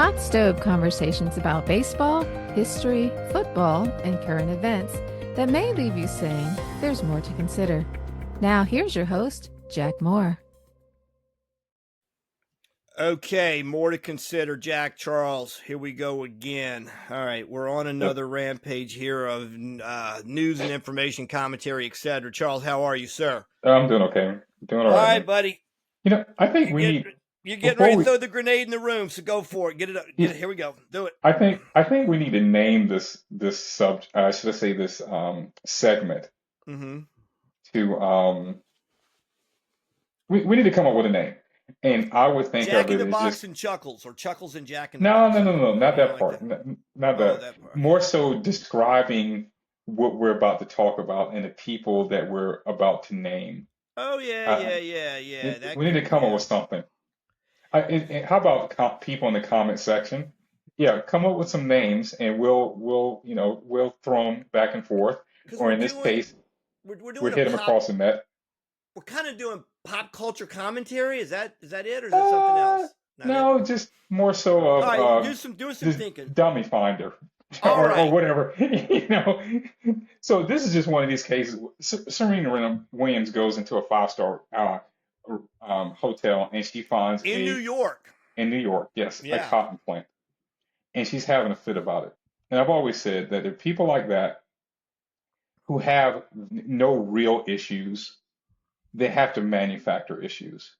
Hot stove conversations about baseball, history, football, and current events that may leave you saying there's more to consider. Now, here's your host, Jack Moore. Okay, more to consider, Jack Charles. Here we go again. All right, we're on another rampage here of news and information, commentary, etc. Charles, how are you, sir? I'm doing okay. Doing all All right, right, buddy. I think You're getting ready to throw the grenade in the room, so go for it. Get it up. Here we go. Do it. I think we need to name this should I say this segment to we need to come up with a name. And I would think Jack of in it the as Box just and Chuckles, or Chuckles and Jack in the Box. No, not that part. Like that. Not that. That part. More so describing what we're about to talk about and the people that we're about to name. Oh yeah. We need to come up with something. How about people in the comment section? Yeah, come up with some names, and we'll throw them back and forth. Or in this case, we'll hit them across the net. We're kind of doing pop culture commentary. Is that it, or is that something else? No, just more so of all right, doing some thinking. Dummy finder. Or whatever, So this is just one of these cases. Serena Williams goes into a 5-star hotel, and she finds in New York. In New York, yes, yeah. A cotton plant, and she's having a fit about it. And I've always said that if people like that, who have no real issues, they have to manufacture issues.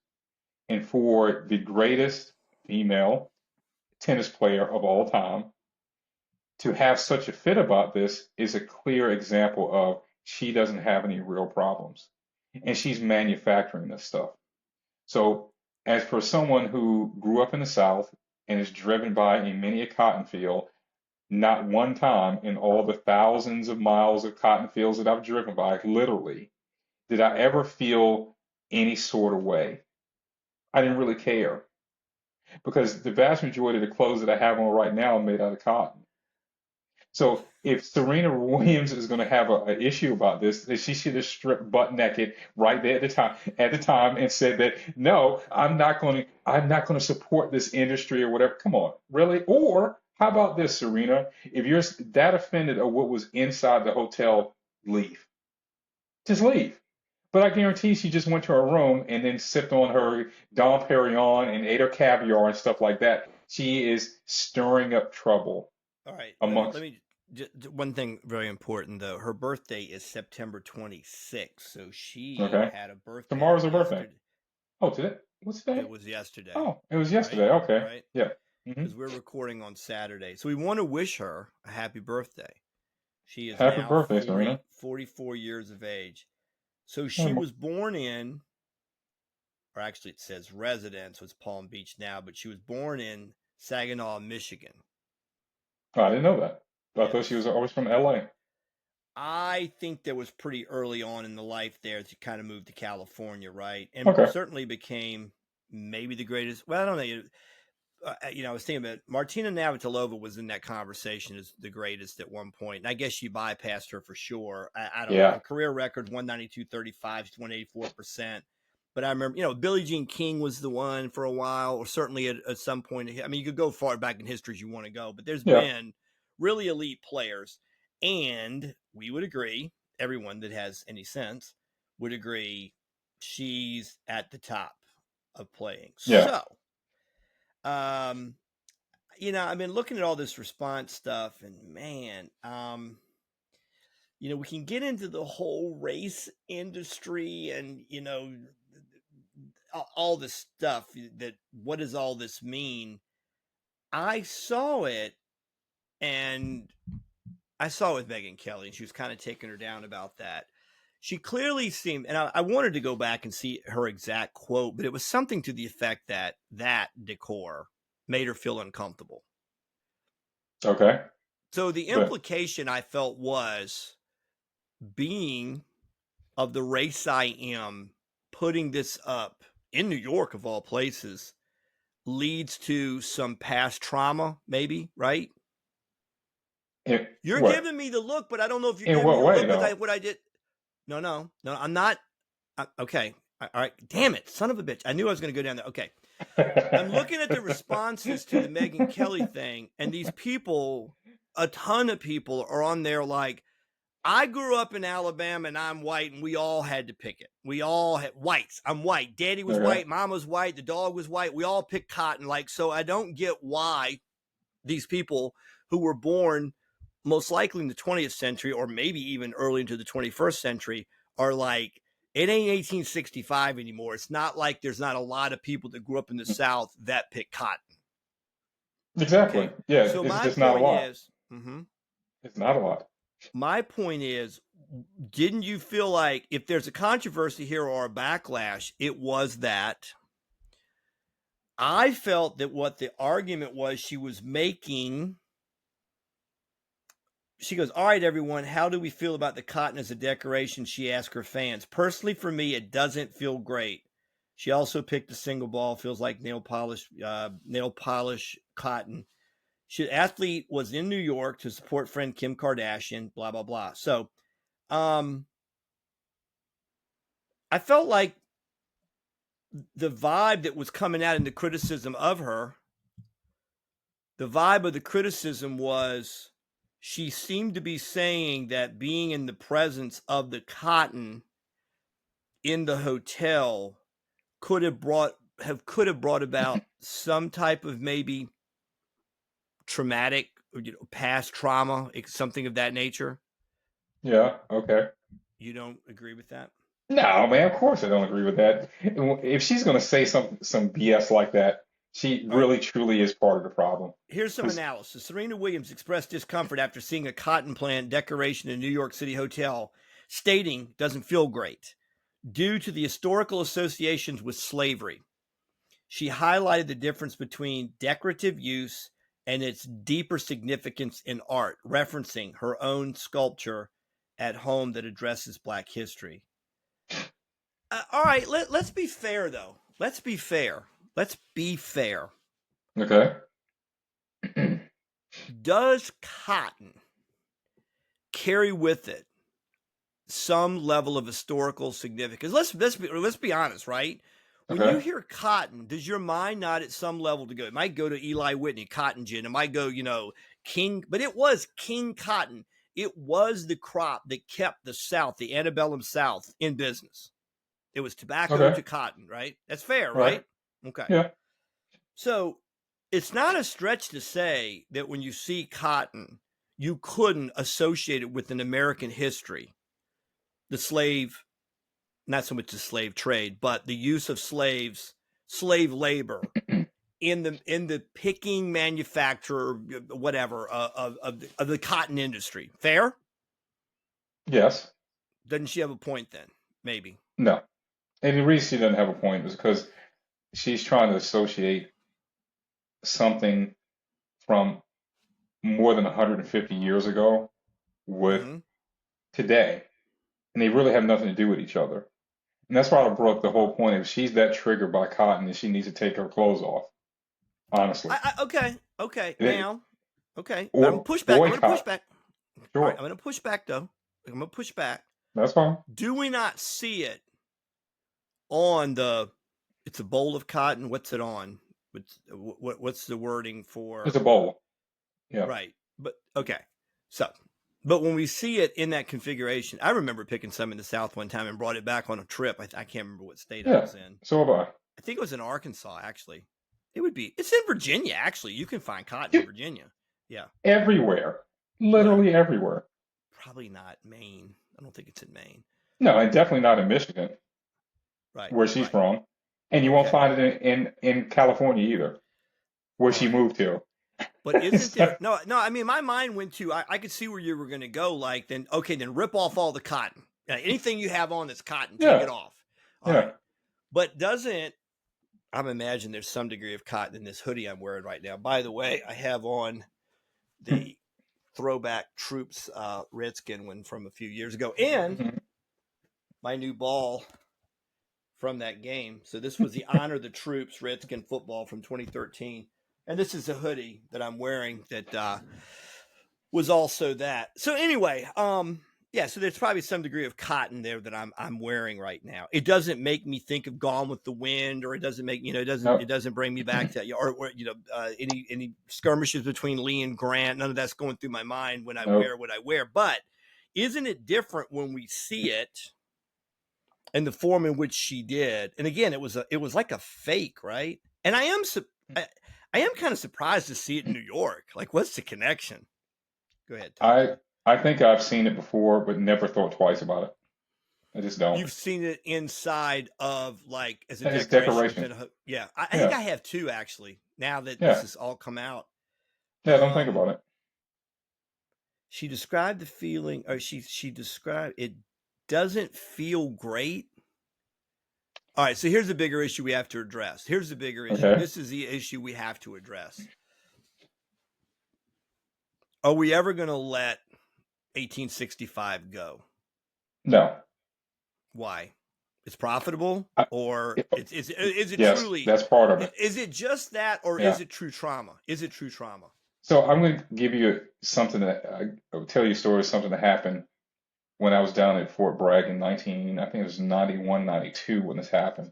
And for the greatest female tennis player of all time to have such a fit about this is a clear example of she doesn't have any real problems. And she's manufacturing this stuff. So as for someone who grew up in the South and is driven by many a cotton field, not one time in all the thousands of miles of cotton fields that I've driven by, literally, did I ever feel any sort of way. I didn't really care because the vast majority of the clothes that I have on right now are made out of cotton. So if Serena Williams is going to have an issue about this, then she should have stripped butt naked right there at the time and said that no, I'm not going to support this industry or whatever. Come on, really? Or how about this, Serena? If you're that offended of what was inside the hotel, leave. Just leave. But I guarantee she just went to her room and then sipped on her Dom Perignon and ate her caviar and stuff like that. She is stirring up trouble. All right. Let me one thing very important though. Her birthday is September 26th, so she had a birthday. Tomorrow's her birthday. Oh, today? What's today? It was yesterday. Oh, it was yesterday. Right? Okay. Right? Yeah. Because we're recording on Saturday, so we want to wish her a happy birthday. She is happy now birthday, Serena. 44 years of age. So she was born in, or actually it says residence was Palm Beach now, but she was born in Saginaw, Michigan. Oh, I didn't know that. I thought she was always from LA. I think that was pretty early on in the life there to kind of move to California, right? And certainly became maybe the greatest. Well, I don't know. I was thinking about Martina Navratilova was in that conversation as the greatest at one point. And I guess she bypassed her for sure. I don't know. Her career record, 192.35, she's 184%. But I remember, Billie Jean King was the one for a while, or certainly at some point. I mean, you could go far back in history as you want to go, but there's been really elite players. And we would agree, everyone that has any sense would agree, she's at the top of playing. Yeah. So, I've been looking at all this response stuff, and man, we can get into the whole race industry and, all this stuff that, what does all this mean? I saw it with Megyn Kelly, and she was kind of taking her down about that. She clearly seemed, and I wanted to go back and see her exact quote, but it was something to the effect that Decor made her feel uncomfortable. Okay. So the implication I felt was, being of the race I am, putting this up in New York of all places leads to some past trauma, maybe, right? You're giving me the look, but I don't know if you're giving me the look with what I did. No, I'm not. Okay. All right. Damn it. Son of a bitch. I knew I was going to go down there. Okay. I'm looking at the responses to the Megyn Kelly thing, and these people, a ton of people are on there like, I grew up in Alabama and I'm white, and we all had to pick it. We all had whites. I'm white. Daddy was white. Mom was white. The dog was white. We all picked cotton. Like, so I don't get why these people who were born most likely in the 20th century, or maybe even early into the 21st century, are like, it ain't 1865 anymore. It's not like there's not a lot of people that grew up in the South that pick cotton. Exactly. Okay? Yeah. So it's just not a lot. It's not a lot. My point is, didn't you feel like if there's a controversy here or a backlash, it was that I felt that what the argument was she was making, she goes, all right, everyone, how do we feel about the cotton as a decoration? She asked her fans. Personally, for me, it doesn't feel great. She also picked a single ball, feels like nail polish cotton. She athlete was in New York to support friend Kim Kardashian, blah, blah, blah. So I felt like the vibe that was coming out in the criticism of her, the vibe of the criticism was she seemed to be saying that being in the presence of the cotton in the hotel could have brought about some type of maybe traumatic, past trauma, something of that nature. Yeah. Okay. You don't agree with that? No, man. Of course, I don't agree with that. If she's going to say some BS like that, she really truly is part of the problem. Here's some analysis. Serena Williams expressed discomfort after seeing a cotton plant decoration in a New York City hotel, stating doesn't feel great due to the historical associations with slavery. She highlighted the difference between decorative use and its deeper significance in art, referencing her own sculpture at home that addresses Black history. All right, let's be fair, though. Let's be fair. Okay. Does cotton carry with it some level of historical significance? Let's be honest, right? When you hear cotton, does your mind not at some level to go? It might go to Eli Whitney, cotton gin. It might go, King, but it was King Cotton. It was the crop that kept the South, the antebellum South, in business. It was tobacco to cotton, right? That's fair, right? Okay. Yeah. So it's not a stretch to say that when you see cotton, you couldn't associate it with an American history, the slave, not so much the slave trade, but the use of slave labor in the picking, manufacture, whatever, of the cotton industry. Fair? Yes. Doesn't she have a point then? Maybe. No. And the reason she doesn't have a point is because she's trying to associate something from more than 150 years ago with today. And they really have nothing to do with each other. And that's why I brought up the whole point. If she's that triggered by cotton, then she needs to take her clothes off. Honestly. Okay. Now, okay. I'm going to push back. Sure. Right, I'm going to push back, though. I'm going to push back. That's fine. Do we not see it on it's a bowl of cotton? What's it on? What's the wording for? It's a bowl. Yeah. Right. But, okay. But when we see it in that configuration, I remember picking some in the South one time and brought it back on a trip. I can't remember what state I was in. So have I. I think it was in Arkansas, actually. It's in Virginia, actually. You can find cotton in Virginia. Yeah. Everywhere. Literally everywhere. Probably not Maine. I don't think it's in Maine. No, and definitely not in Michigan. Right. Where she's from. And you won't find it in California either, where she moved to. But isn't there? No. I mean, my mind went to. I could see where you were going to go. Like, then rip off all the cotton. Anything you have on that's cotton, take it off. All right. But doesn't? I'm imagining there's some degree of cotton in this hoodie I'm wearing right now. By the way, I have on the throwback Troops Redskin one from a few years ago, and my new ball from that game. So this was the Honor the Troops Redskin football from 2013. And this is a hoodie that I'm wearing that was also that. So anyway, Yeah, so there's probably some degree of cotton there that I'm wearing right now. It doesn't make me think of Gone with the Wind, or it doesn't make it doesn't bring me back to or any skirmishes between Lee and Grant. None of that's going through my mind when I wear what I wear. But isn't it different when we see it in the form in which she did? And again, it was like a fake, right? And I am kind of surprised to see it in New York. Like, what's the connection? Go ahead, Tom. I think I've seen it before, but never thought twice about it. I just don't. You've seen it inside of, like, as a It's decoration. decoration. Yeah, I think I have too, actually. Now that Yeah. this has all come out. Yeah, don't think about it. She described the feeling, or she described it doesn't feel great. All right, so here's the bigger issue we have to address. Here's the bigger issue. Okay. This is the issue we have to address. Are we ever going to let 1865 go? No. Why? It's profitable, or is it yes, truly? That's part of it. Is it just that, or is it true trauma? Is it true trauma? So I'm going to give you something that I'll tell you a story of something that happened when I was down at Fort Bragg in I think it was 91, 92 when this happened.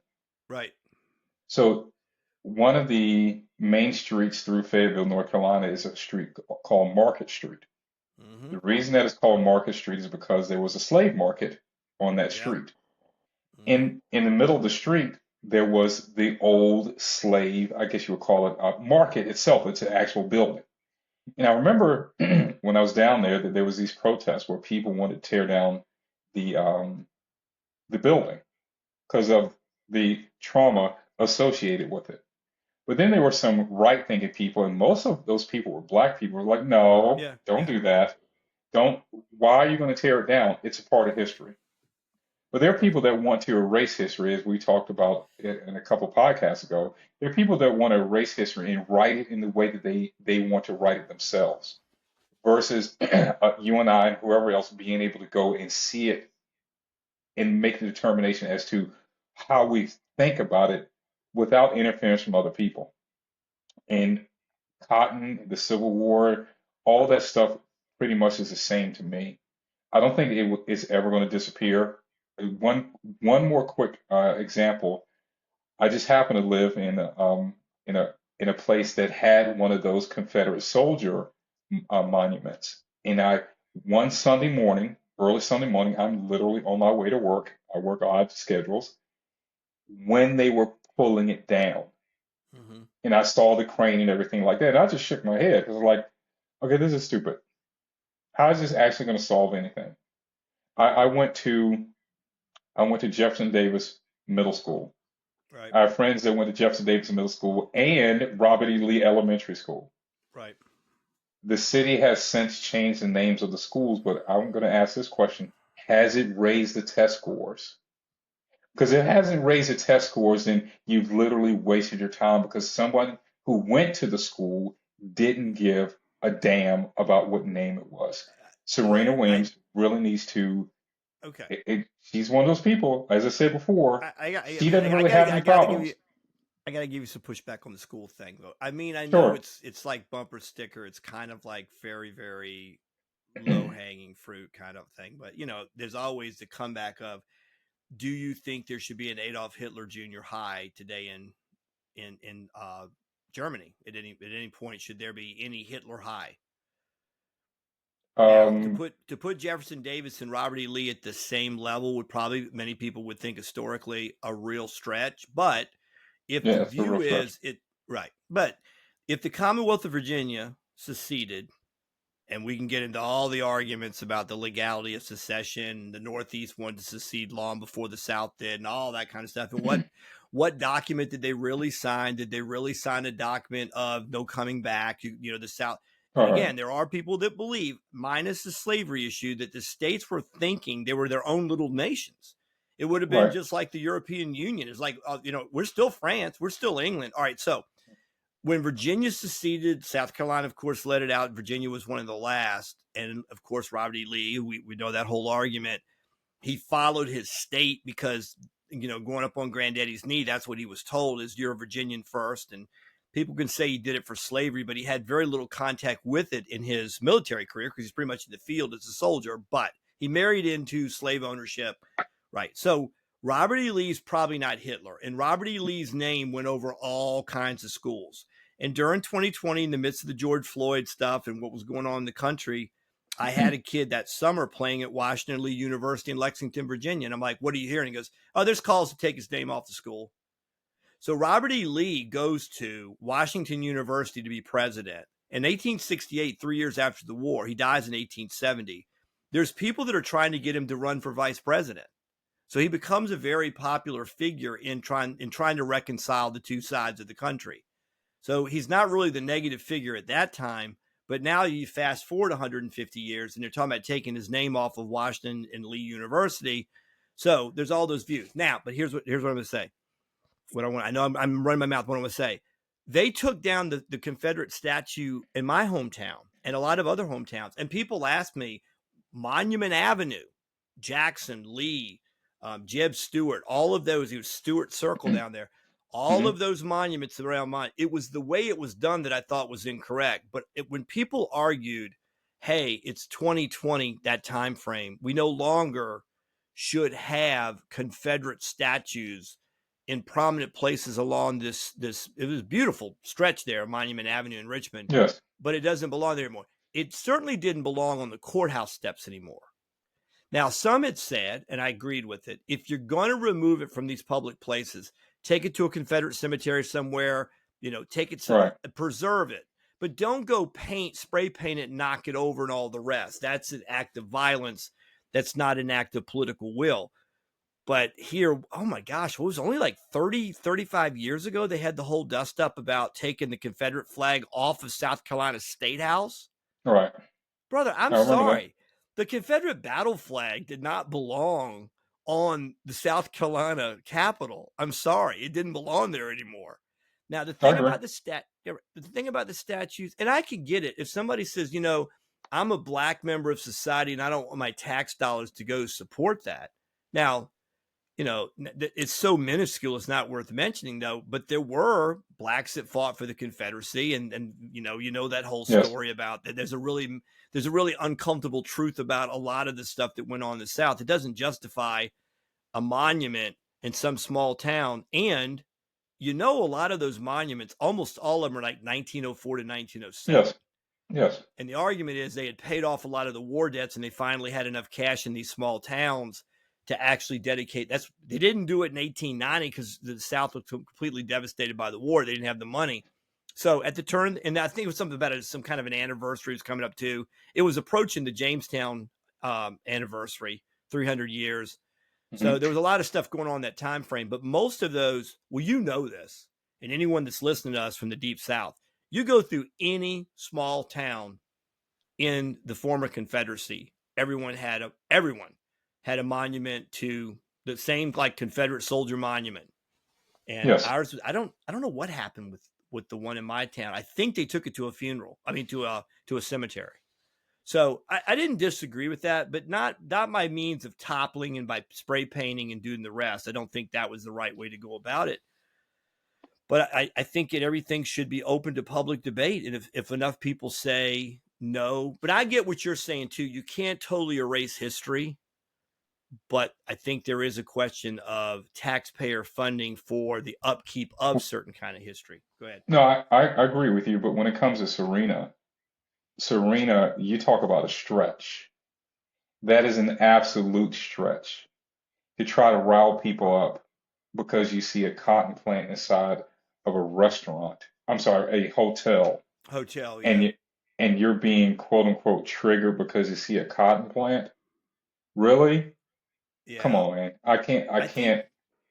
Right. So one of the main streets through Fayetteville, North Carolina, is a street called Market Street. Mm-hmm. The reason that it's called Market Street is because there was a slave market on that street. Mm-hmm. In the middle of the street, there was the old slave, I guess you would call it, market itself. It's an actual building. And I remember when I was down there that there was these protests where people wanted to tear down the building because of the trauma associated with it. But then there were some right-thinking people, and most of those people were black people, were like, no, don't do that. Why are you going to tear it down? It's a part of history. But there are people that want to erase history, as we talked about in a couple podcasts ago. There are people that want to erase history and write it in the way that they want to write it themselves, versus you and I and whoever else being able to go and see it and make the determination as to how we think about it without interference from other people. And Cotton, the Civil War, all that stuff pretty much is the same to me. I don't think it is ever going to disappear. One more quick example. I just happen to live in a place that had one of those Confederate soldier monuments, and one Sunday morning, early Sunday morning, I'm literally on my way to work. I work odd schedules. When they were pulling it down, mm-hmm. and I saw the crane and everything like that, and I just shook my head because I was like, okay, this is stupid. How is this actually going to solve anything? I went to Jefferson Davis Middle School. Right. I have friends that went to Jefferson Davis Middle School and Robert E. Lee Elementary School. Right. The city has since changed the names of the schools, but I'm going to ask this question. Has it raised the test scores? Because if it hasn't raised the test scores, then you've literally wasted your time because someone who went to the school didn't give a damn about what name it was. Serena Williams really needs to. Okay. She's one of those people, as I said before. She doesn't really have any problems. I got to give you some pushback on the school thing, though. I mean, I know it's like bumper sticker. It's kind of like very, very low-hanging fruit kind of thing. But, there's always the comeback of, do you think there should be an Adolf Hitler Junior High today in Germany? At any point, should there be any Hitler High? To put Jefferson Davis and Robert E. Lee at the same level would probably, many people would think historically, a real stretch. But if the view is but if the Commonwealth of Virginia seceded, and we can get into all the arguments about the legality of secession, the Northeast wanted to secede long before the South did, and all that kind of stuff. And what document did they really sign? Did they really sign a document of no coming back? The South. And again, there are people that believe, minus the slavery issue, that the states were thinking they were their own little nations. It would have been just like the European Union. It's like, we're still France. We're still England. All right. So when Virginia seceded, South Carolina, of course, let it out. Virginia was one of the last. And, of course, Robert E. Lee, we know that whole argument. He followed his state because, going up on Granddaddy's knee, that's what he was told is you're a Virginian first. And people can say he did it for slavery, but he had very little contact with it in his military career because he's pretty much in the field as a soldier. But He married into slave ownership. Right. So Robert E. Lee's probably not Hitler. And Robert E. Lee's name went over all kinds of schools. And during 2020, in the midst of the George Floyd stuff and what was going on in the country, I had a kid that summer playing at Washington Lee University in Lexington, Virginia. And I'm like, what are you hearing? He goes, oh, there's calls to take his name off the school. So Robert E. Lee goes to Washington University to be president. In 1868, 3 years after the war, he dies in 1870. There's people that are trying to get him to run for vice president. So he becomes a very popular figure in trying to reconcile the two sides of the country. So he's not really the negative figure at that time. But now you fast forward 150 years, and they're talking about taking his name off of Washington and Lee University. So there's all those views. Now, but here's what I'm going to say. I know I'm running my mouth. What I'm going to say. They took down the Confederate statue in my hometown and a lot of other hometowns. And people ask me, Monument Avenue, Jackson, Lee, Jeb Stewart, all of those, it was Stewart Circle down there. All of those monuments around mine, it was the way it was done that I thought was incorrect. But when people argued, hey, it's 2020, that time frame, we no longer should have Confederate statues in prominent places along this it was a beautiful stretch there, Monument Avenue in Richmond. Yes. But it doesn't belong there anymore. It certainly didn't belong on the courthouse steps anymore. Now, some had said, and I agreed with it, if you're going to remove it from these public places, take it to a Confederate cemetery somewhere, take it somewhere, preserve it. But don't go spray paint it, knock it over and all the rest. That's an act of violence. That's not an act of political will. But here, oh my gosh, it was only like 30, 35 years ago, they had the whole dust up about taking the Confederate flag off of South Carolina State House. All right. Brother, I'm sorry. The Confederate battle flag did not belong on the South Carolina Capitol. I'm sorry. It didn't belong there anymore. Now, the thing about the statues, and I can get it. If somebody says, I'm a black member of society and I don't want my tax dollars to go support that. Now, it's so minuscule, it's not worth mentioning, though. But there were blacks that fought for the Confederacy, and that whole story about that. There's a really uncomfortable truth about a lot of the stuff that went on in the South. It doesn't justify a monument in some small town, and a lot of those monuments, almost all of them are like 1904 to 1907. Yes. And the argument is they had paid off a lot of the war debts, and they finally had enough cash in these small towns to actually dedicate. They didn't do it in 1890 because the South was completely devastated by the war. They didn't have the money. So at the turn, and I think it was something about some kind of an anniversary was coming up too. It was approaching the Jamestown anniversary, 300 years. So there was a lot of stuff going on that time frame. But most of those, this, and anyone that's listening to us from the Deep South, you go through any small town in the former Confederacy, everyone had a monument to the same like Confederate soldier monument. And ours, I don't know what happened with the one in my town. I think they took it to a funeral. I mean, to a cemetery. So I didn't disagree with that, but not by means of toppling and by spray painting and doing the rest. I don't think that was the right way to go about it. But I think everything should be open to public debate. And if enough people say no, but I get what you're saying too. You can't totally erase history. But I think there is a question of taxpayer funding for the upkeep of certain kind of history. Go ahead. No, I agree with you. But when it comes to Serena, you talk about a stretch. That is an absolute stretch to try to rile people up because you see a cotton plant inside of a restaurant. I'm sorry, a hotel. Hotel, yeah. And you're being quote unquote triggered because you see a cotton plant. Really? Yeah. Come on, man. I can't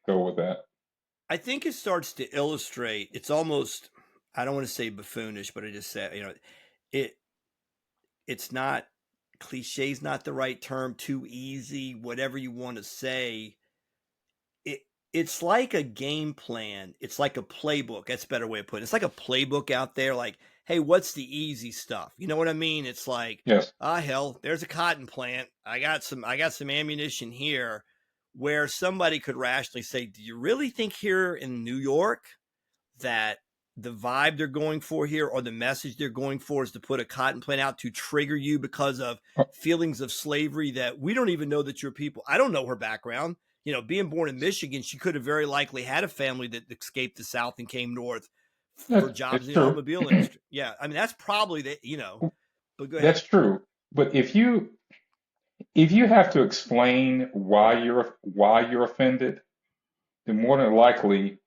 go with that. I think it starts to illustrate. It's almost, I don't want to say buffoonish, but I just say, it's not, cliche is not the right term, too easy, whatever you want to say. It's like a game plan. It's like a playbook. That's a better way of putting it. It's like a playbook out there. Like, hey, what's the easy stuff? You know what I mean? It's like, hell, there's a cotton plant. I got some ammunition here, where somebody could rationally say, do you really think here in New York that the vibe they're going for here or the message they're going for is to put a cotton plant out to trigger you because of feelings of slavery that we don't even know that you're people. I don't know her background. You know, being born in Michigan, she could have very likely had a family that escaped the South and came north for jobs in the automobile industry. Yeah, I mean, that's probably the, you know, but go ahead. That's true. But if you have to explain why you're offended, then more than likely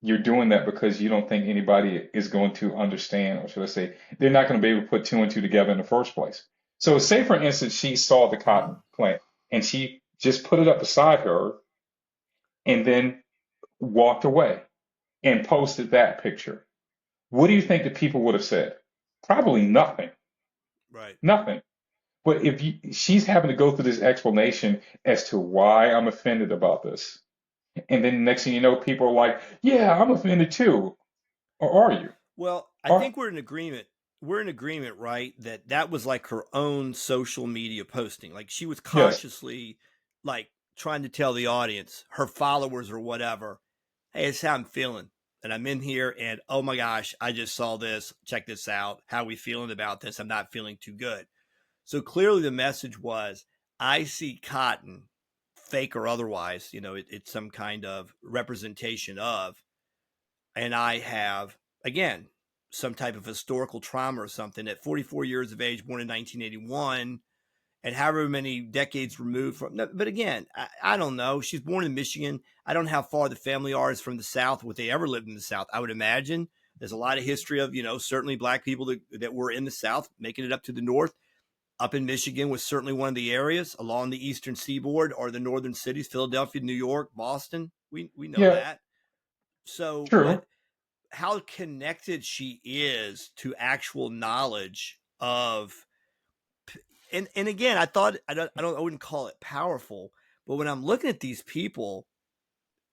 you're doing that because you don't think anybody is going to understand, or should I say, they're not going to be able to put two and two together in the first place. So say, for instance, she saw the cotton plant and she just put it up beside her and then walked away and posted that picture. What do you think the people would have said? Probably nothing. Right. Nothing. But if she's having to go through this explanation as to why I'm offended about this. And then the next thing you know, people are like, yeah, I'm offended too. Or are you? Well, I think we're in agreement. We're in agreement, right? That was like her own social media posting. Like she was consciously like trying to tell the audience, her followers or whatever, hey, it's how I'm feeling. And I'm in here and oh my gosh, I just saw this. Check this out. How are we feeling about this? I'm not feeling too good. So clearly the message was, I see cotton, fake or otherwise, you know, it's some kind of representation of, and I have, again, some type of historical trauma or something at 44 years of age, born in 1981, and however many decades removed from. But again, I don't know. She's born in Michigan. I don't know how far the family are is from the South. Would they ever lived in the South? I would imagine there's a lot of history of, you know, certainly black people that were in the South making it up to the North. Up in Michigan was certainly one of the areas along the eastern seaboard or the northern cities, Philadelphia, New York, Boston. We know that. So, but how connected she is to actual knowledge of, and again, I thought I wouldn't call it powerful, but when I'm looking at these people,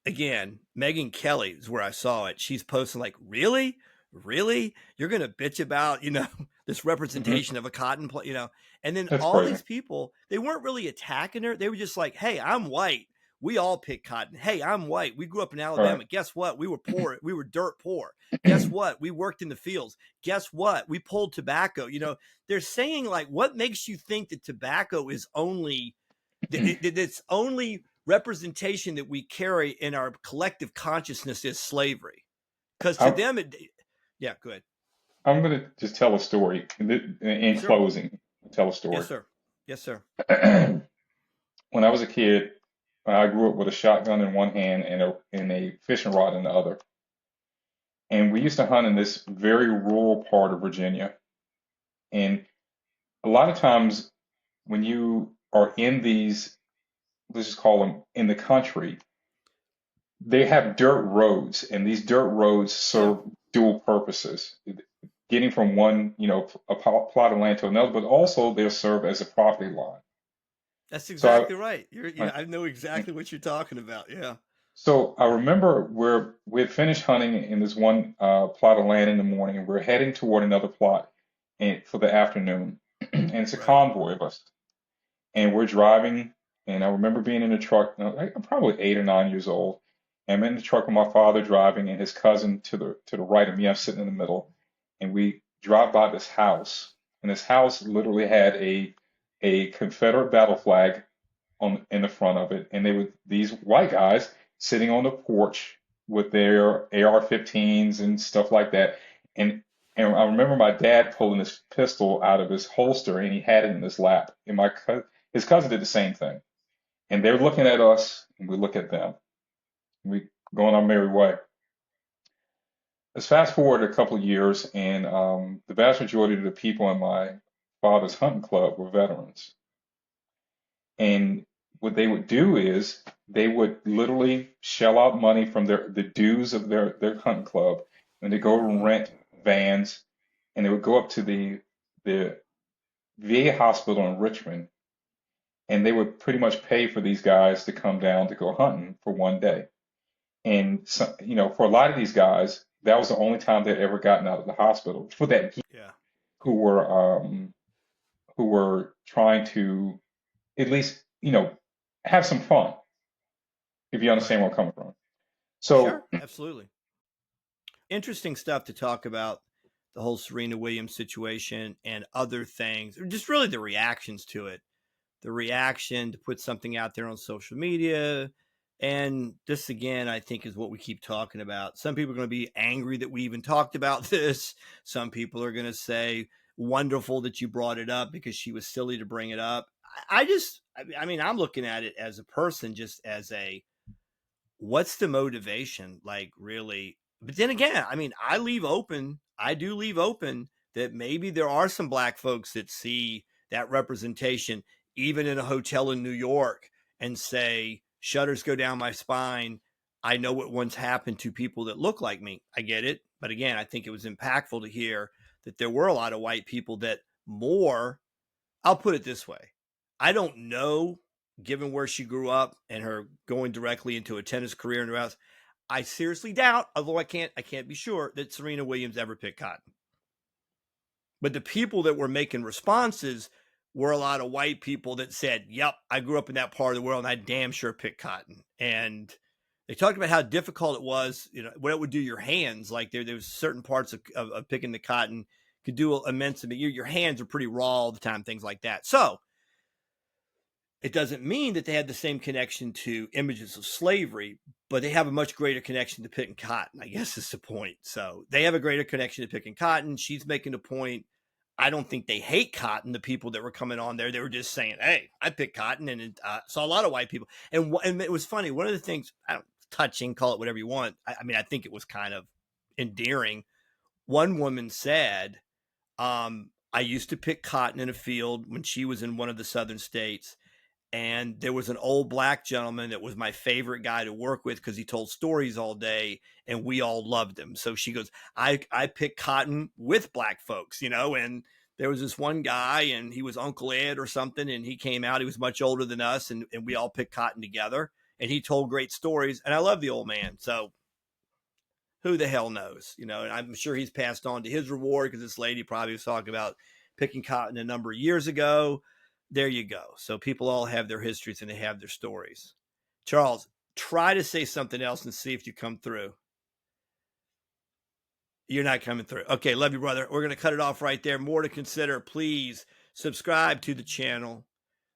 again, Megyn Kelly is where I saw it. She's posting like, really, you're gonna bitch about, you know, this representation of a cotton plant, you know, and then That's all crazy. these people, they weren't really attacking her. They were just like, hey, I'm white. We all pick cotton. Hey, I'm white. We grew up in Alabama. Right. Guess what? We were poor. We were dirt poor. Guess what? We worked in the fields. Guess what? We pulled tobacco. You know, they're saying like, what makes you think that tobacco is only, that it's only representation that we carry in our collective consciousness is slavery? Because to them, yeah, go ahead. I'm going to just tell a story in Sure. Closing. Tell a story. Yes, sir. Yes, sir. When I was a kid, I grew up with a shotgun in one hand and a fishing rod in the other. And we used to hunt in this very rural part of Virginia. And a lot of times when you are in these, let's just call them in the country, they have dirt roads, and these dirt roads serve dual purposes. Getting from one, you know, a plot of land to another, but also they'll serve as a property line. That's exactly right. I know exactly what you're talking about. Yeah. So I remember we had finished hunting in this one plot of land in the morning, and we're heading toward another plot for the afternoon. And it's a convoy of us. And we're driving, and I remember being in the truck, I'm probably 8 or 9 years old. And I'm in the truck with my father driving and his cousin to the right of me. I'm sitting in the middle. And we drive by this house. And this house literally had a Confederate battle flag in the front of it. And they were these white guys sitting on the porch with their AR-15s and stuff like that. And I remember my dad pulling this pistol out of his holster and he had it in his lap. And his cousin did the same thing. And they're looking at us and we look at them. We go on our merry way. Let's fast forward a couple of years, and the vast majority of the people in my father's hunting club were veterans. And what they would do is they would literally shell out money from the dues of their hunting club, and they go and rent vans, and they would go up to the VA hospital in Richmond, and they would pretty much pay for these guys to come down to go hunting for one day. And so, you know, for a lot of these guys, that was the only time they'd ever gotten out of the hospital for that year, who were trying to at least, you know, have some fun, if you understand where I'm coming from. So sure, absolutely. interesting stuff to talk about the whole Serena Williams situation and other things, or just really the reactions to it. The reaction to put something out there on social media. And this, again, I think is what we keep talking about. Some people are going to be angry that we even talked about this. Some people are going to say, wonderful that you brought it up because she was silly to bring it up. I mean, I'm looking at it as a person, just as what's the motivation, like, really? But then again, I mean, I do leave open that maybe there are some Black folks that see that representation even in a hotel in New York and say, shudders go down my spine. I know what once happened to people that look like me. I get it. But again, I think it was impactful to hear that there were a lot of white people that I'll put it this way. I don't know, given where she grew up and her going directly into a tennis career and else, I seriously doubt, although I can't be sure, that Serena Williams ever picked cotton. But the people that were making responses were a lot of white people that said, yep, I grew up in that part of the world and I damn sure picked cotton. And they talked about how difficult it was, what it would do to your hands. Like there was certain parts of picking the cotton could do immense. Your hands are pretty raw all the time, things like that. So it doesn't mean that they had the same connection to images of slavery, but they have a much greater connection to picking cotton, I guess is the point. So they have a greater connection to picking cotton. She's making a point. I don't think they hate cotton. The people that were coming on there, they were just saying, hey, I pick cotton. And saw a lot of white people. And it was funny. One of the things, touching, call it whatever you want. I mean, I think it was kind of endearing. One woman said, I used to pick cotton in a field when she was in one of the southern states. And there was an old Black gentleman that was my favorite guy to work with because he told stories all day and we all loved him. So she goes, I picked cotton with Black folks, and there was this one guy and he was Uncle Ed or something. And he came out, he was much older than us and we all picked cotton together and he told great stories. And I love the old man. So who the hell knows, and I'm sure he's passed on to his reward because this lady probably was talking about picking cotton a number of years ago. There you go. So people all have their histories and they have their stories. Charles, try to say something else and see if you come through. You're not coming through. Okay, love you, brother. We're going to cut it off right there. More to consider. Please subscribe to the channel.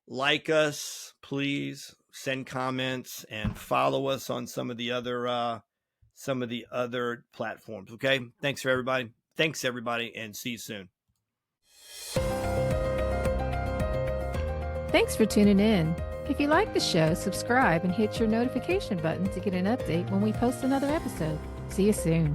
Like us, please. Send comments and follow us on some of the other platforms. Okay. Thanks, everybody, and see you soon. Thanks for tuning in. If you like the show, subscribe and hit your notification button to get an update when we post another episode. See you soon.